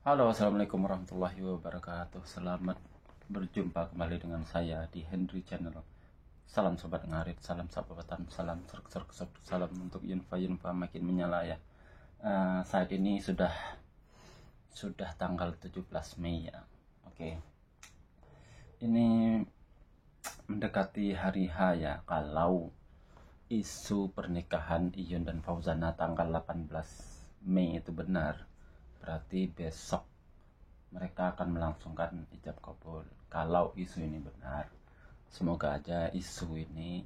Halo, assalamualaikum warahmatullahi wabarakatuh. Selamat berjumpa kembali dengan saya di Henry Channel. Salam sobat ngarit, salam sahabatan, salam serk, salam untuk info makin menyala ya. Saat ini sudah tanggal 17 Mei ya. Oke. Ini mendekati hari H ya. Kalau isu pernikahan Iyun dan Fauzana tanggal 18 Mei itu benar, berarti besok mereka akan melangsungkan ijab kabul. Kalau isu ini benar, semoga aja isu ini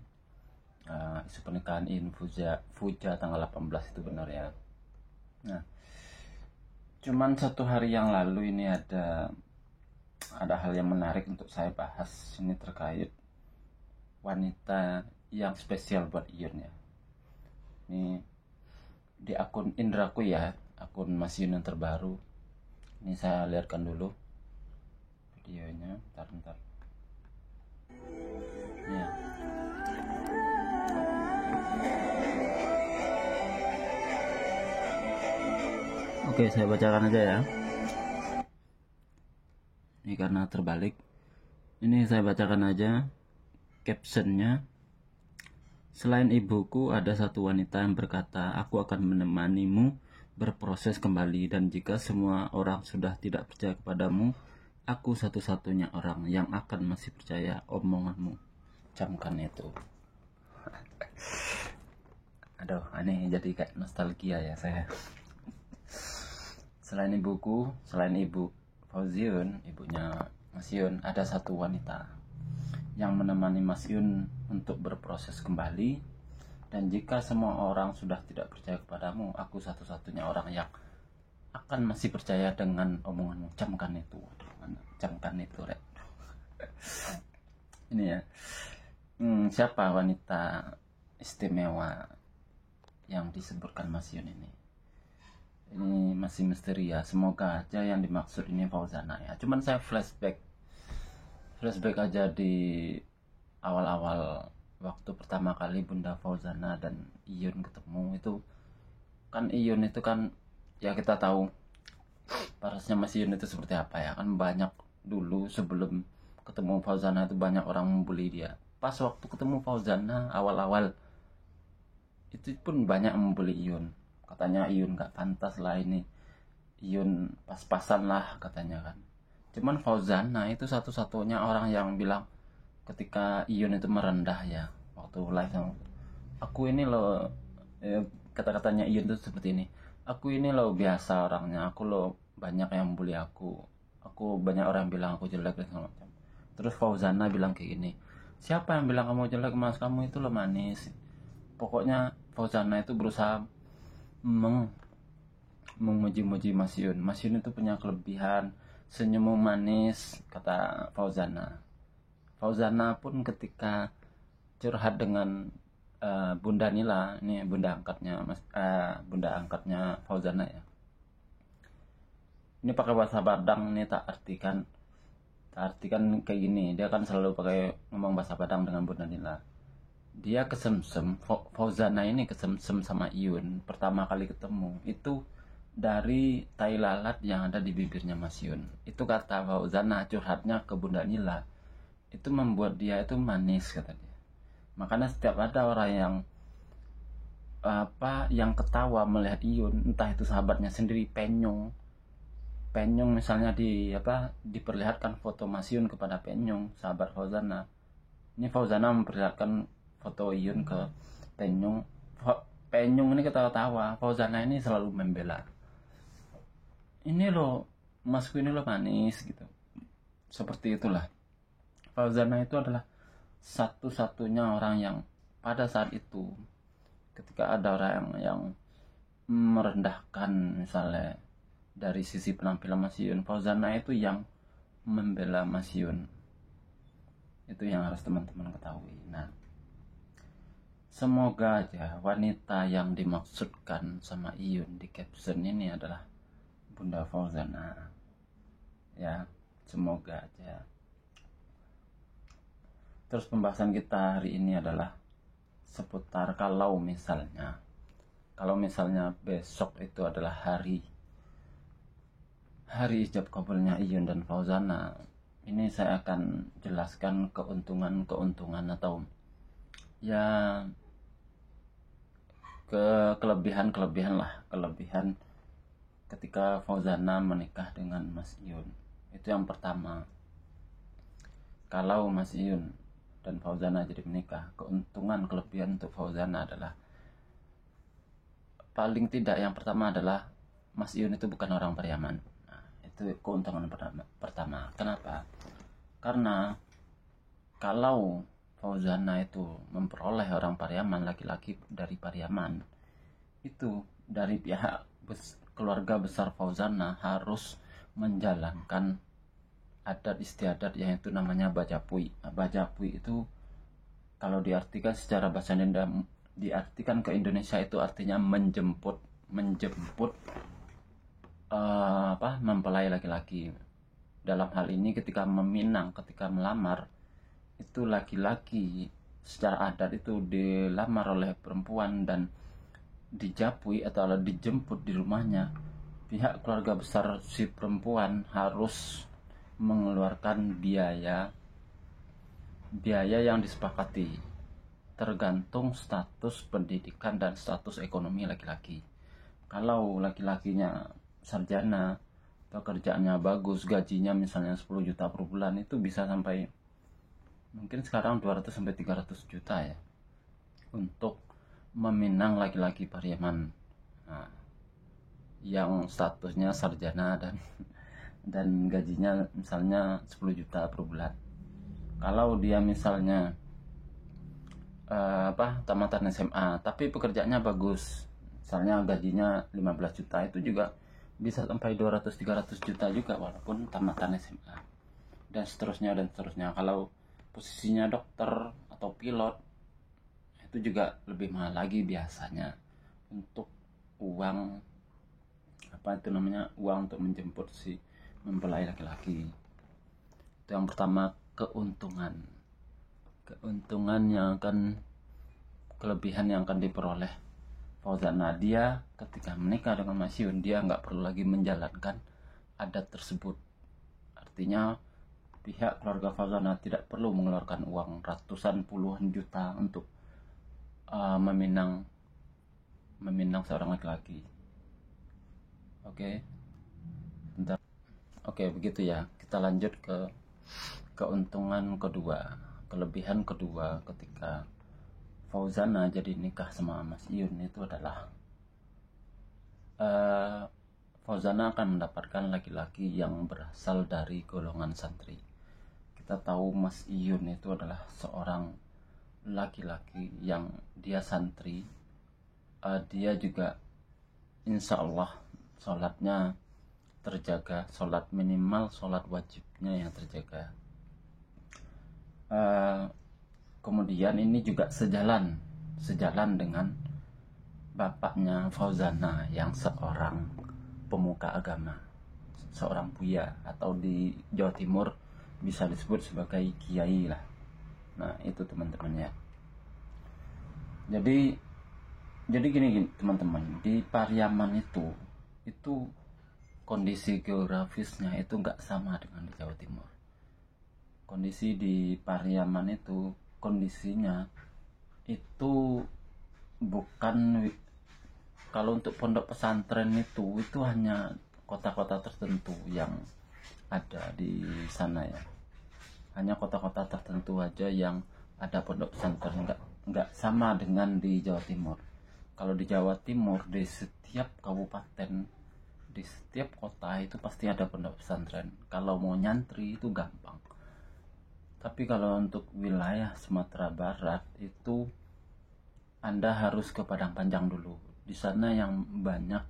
isu pernikahan Iyun Fuja tanggal 18 itu benar ya. Nah, cuman satu hari yang lalu ini ada hal yang menarik untuk saya bahas. Ini terkait wanita yang spesial buat Iyun ya. Ini di akun Indraku ya, akun Mas Yun yang terbaru. Ini saya lihatkan dulu videonya, bentar. Ya. Oke, saya bacakan aja ya. Ini karena terbalik. Ini saya bacakan aja captionnya. Selain ibuku, ada satu wanita yang berkata, aku akan menemanimu berproses kembali, dan jika semua orang sudah tidak percaya kepadamu, aku satu-satunya orang yang akan masih percaya omonganmu. Camkan itu. Aduh, ini jadi kayak nostalgia ya saya. Selain ibuku, selain ibu Fauziun, ibunya Mas Yun, ada satu wanita yang menemani Mas Yun untuk berproses kembali, dan jika semua orang sudah tidak percaya kepadamu, aku satu-satunya orang yang akan masih percaya dengan omonganmu. Camkan itu. Camkan itu, Rek. Ini ya. Siapa wanita istimewa yang disebutkan Mas Yun ini? Ini masih misteri ya. Semoga aja yang dimaksud ini Fauzana ya. Cuman saya flashback aja di awal-awal waktu pertama kali Bunda Fauzana dan Iyun ketemu. Itu kan Iyun itu kan ya kita tahu parasnya Mas Iyun itu seperti apa ya. Kan banyak dulu sebelum ketemu Fauzana itu banyak orang membuli dia. Pas waktu ketemu Fauzana awal-awal itu pun banyak membuli Iyun. Katanya Iyun gak pantas lah ini. Iyun pas-pasan lah katanya kan. Cuman Fauzana itu satu-satunya orang yang bilang ketika Iyun itu merendah ya waktu live sama, aku ini loh, kata-katanya Iyun itu seperti ini, aku ini loh biasa orangnya, aku loh banyak yang bully aku banyak orang yang bilang aku jelek dan segala macam. Terus Fauzana bilang kayak gini, siapa yang bilang kamu jelek, mas, kamu itu loh manis. Pokoknya Fauzana itu berusaha memuji-muji Mas Yun. Mas Yun itu punya kelebihan senyum manis, kata Fauzana. Fauzana pun ketika curhat dengan Bunda Nila, ini bunda angkatnya Fauzana ya. Ini pakai bahasa Padang, ini tak artikan kayak gini. Dia kan selalu pakai ngomong bahasa Padang dengan Bunda Nila. Dia kesemsem, Fauzana ini kesemsem sama Iyun pertama kali ketemu itu dari tai lalat yang ada di bibirnya Mas Yun. Itu kata Fauzana, curhatnya ke Bunda Nila. Itu membuat dia itu manis, kata dia. Makanya setiap ada orang yang ketawa melihat Iyun, entah itu sahabatnya sendiri, Penyong misalnya diperlihatkan foto Mas Yun kepada Penyong, sahabat Fauzana. Ini Fauzana memperlihatkan foto Iyun ke Penyong. Penyong ini ketawa-tawa, Fauzana ini selalu membela. Ini loh, masku ini loh manis gitu. Seperti itulah. Fauzana itu adalah satu-satunya orang yang pada saat itu ketika ada orang yang merendahkan misalnya dari sisi penampilan Mas Yun, Fauzana itu yang membela Mas Yun. Itu yang harus teman-teman ketahui. Nah, semoga aja wanita yang dimaksudkan sama Iyun di caption ini adalah Bunda Fauzana. Ya, semoga aja. Terus pembahasan kita hari ini adalah seputar kalau misalnya besok itu adalah hari hari ijab kabulnya Iyun dan Fauzana, ini saya akan jelaskan keuntungan atau ya kelebihan ketika Fauzana menikah dengan Mas Iyun. Itu yang pertama. Kalau Mas Iyun dan Fauzana jadi menikah, kelebihan untuk Fauzana adalah paling tidak yang pertama adalah Mas Iyun itu bukan orang Pariaman. Nah, itu keuntungan pertama. Kenapa? Karena kalau Fauzana itu memperoleh orang Pariaman, laki-laki dari Pariaman, itu dari pihak keluarga besar Fauzana harus menjalankan adat istiadat yang itu namanya bajapui. Bajapui itu kalau diartikan secara bahasa Indonesia, diartikan ke Indonesia itu artinya menjemput mempelai laki-laki. Dalam hal ini ketika melamar, itu laki-laki secara adat itu dilamar oleh perempuan dan dijapui atau dijemput di rumahnya. Pihak keluarga besar si perempuan harus mengeluarkan biaya yang disepakati tergantung status pendidikan dan status ekonomi laki-laki. Kalau laki-lakinya sarjana, pekerjaannya bagus, gajinya misalnya 10 juta per bulan, itu bisa sampai mungkin sekarang 200 sampai 300 juta ya untuk meminang laki-laki Pariaman. Nah, yang statusnya sarjana dan gajinya misalnya 10 juta per bulan. Kalau dia misalnya tamatan SMA tapi pekerjaannya bagus, misalnya gajinya 15 juta, itu juga bisa sampai 200-300 juta juga walaupun tamatan SMA, dan seterusnya. Kalau posisinya dokter atau pilot, itu juga lebih mahal lagi biasanya untuk uang untuk menjemput si mempelai laki-laki. Itu yang pertama, kelebihan yang akan diperoleh Fauzana. Dia ketika menikah dengan Mas Iyun, dia nggak perlu lagi menjalankan adat tersebut. Artinya pihak keluarga Fauzana tidak perlu mengeluarkan uang ratusan puluhan juta untuk meminang seorang laki-laki. Oke, begitu ya. Kita lanjut ke kelebihan kedua ketika Fauzana jadi nikah sama Mas Iyun, itu adalah Fauzana akan mendapatkan laki-laki yang berasal dari golongan santri. Kita tahu Mas Iyun itu adalah seorang laki-laki yang dia santri. Dia juga insya Allah sholatnya terjaga, minimal sholat wajibnya yang terjaga. Kemudian ini juga sejalan dengan bapaknya Fauzana yang seorang pemuka agama, seorang buya, atau di Jawa Timur bisa disebut sebagai kiai lah. Nah, itu teman-teman ya. Jadi gini teman-teman, di Pariaman itu kondisi geografisnya itu nggak sama dengan di Jawa Timur. Kondisi di Pariaman itu kondisinya itu bukan, kalau untuk pondok pesantren itu hanya kota-kota tertentu yang ada di sana ya. Hanya kota-kota tertentu aja yang ada pondok pesantren, nggak sama dengan di Jawa Timur. Kalau di Jawa Timur, di setiap kabupaten, di setiap kota itu pasti ada pondok pesantren. Kalau mau nyantri itu gampang. Tapi kalau untuk wilayah Sumatera Barat itu Anda harus ke Padang Panjang dulu. Di sana yang banyak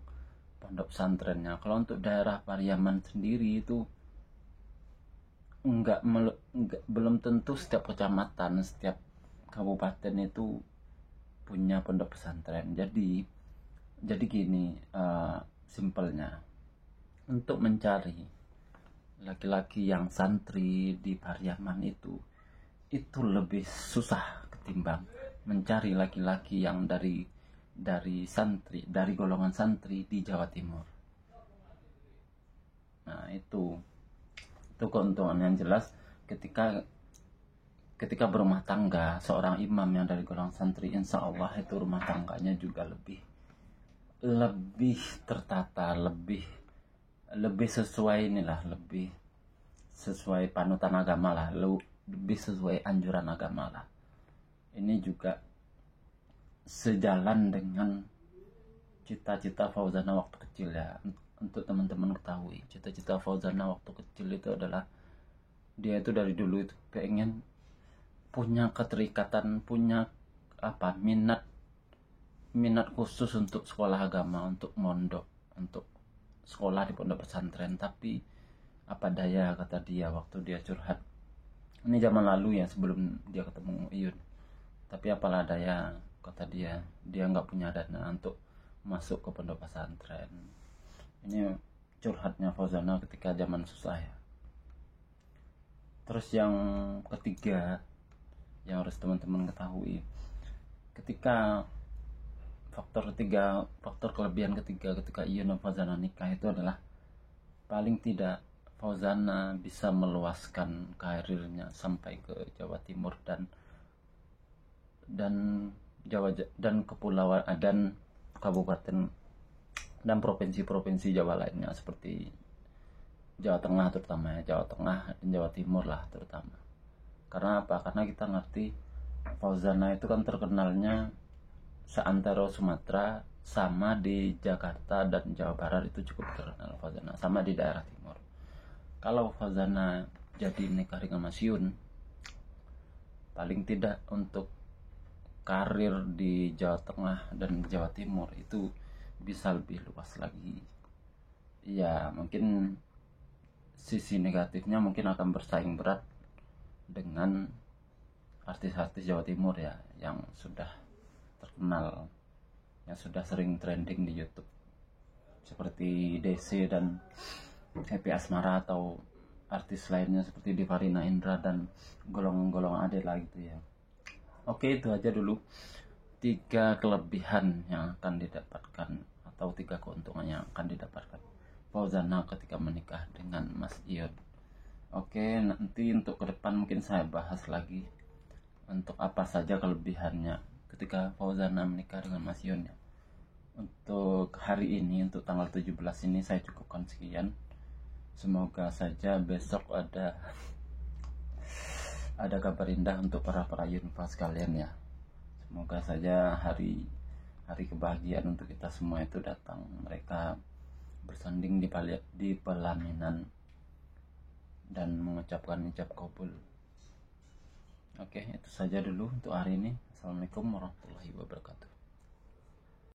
pondok pesantrennya. Kalau untuk daerah Pariaman sendiri itu belum tentu setiap kecamatan, setiap kabupaten itu punya pondok pesantren. Jadi gini, simpelnya, untuk mencari laki-laki yang santri di Pariaman itu lebih susah ketimbang mencari laki-laki yang dari golongan santri di Jawa Timur. Nah, itu keuntungan yang jelas ketika berumah tangga. Seorang imam yang dari golongan santri, insya Allah itu rumah tangganya juga lebih tertata, lebih sesuai inilah, lebih sesuai panutan agama lah, lebih sesuai anjuran agama lah. Ini juga sejalan dengan cita-cita Fauzana waktu kecil ya. Untuk teman-teman ketahui, cita-cita Fauzana waktu kecil itu adalah dia itu dari dulu itu pengen punya keterikatan, punya minat khusus untuk sekolah agama, untuk mondok, untuk sekolah di pondok pesantren. Tapi apa daya, kata dia waktu dia curhat, ini zaman lalu ya, sebelum dia ketemu Iyun, tapi apalah daya, kata dia nggak punya dana untuk masuk ke pondok pesantren. Ini curhatnya Fauzana ketika zaman susah ya. Terus yang ketiga yang harus teman-teman ketahui, faktor kelebihan ketiga ketika Iyun dan Fauzana nikah itu adalah paling tidak Fauzana bisa meluaskan karirnya sampai ke Jawa Timur dan kepulauan dan kabupaten dan provinsi-provinsi Jawa lainnya seperti Jawa Tengah terutama ya, Jawa Tengah dan Jawa Timur lah terutama. Karena apa? Karena kita ngerti Fauzana itu kan terkenalnya seantero Sumatera sama di Jakarta dan Jawa Barat itu cukup terkenal Fauzana, sama di daerah timur. Kalau Fauzana jadi nikah dengan Mas Yun, paling tidak untuk karir di Jawa Tengah dan Jawa Timur itu bisa lebih luas lagi. Ya mungkin sisi negatifnya mungkin akan bersaing berat dengan artis-artis Jawa Timur ya, yang sudah terkenal, yang sudah sering trending di YouTube, seperti DC dan Happy Asmara, atau artis lainnya seperti Divarina Indra dan golongan-golongan Adela gitu ya. Oke, itu aja dulu 3 kelebihan yang akan didapatkan atau 3 keuntungan yang akan didapatkan Fauzana ketika menikah dengan Mas Iyun. Oke, nanti untuk ke depan mungkin saya bahas lagi untuk apa saja kelebihannya ketika Fauzana menikah dengan Mas Iyun ya. Untuk hari ini, untuk tanggal 17 ini saya cukupkan sekian. Semoga saja besok ada kabar indah untuk para Yunfa sekalian ya. Semoga saja hari kebahagiaan untuk kita semua itu datang. Mereka bersanding di pelaminan dan mengucapkan ijab kabul. Oke, itu saja dulu untuk hari ini. Assalamualaikum warahmatullahi wabarakatuh.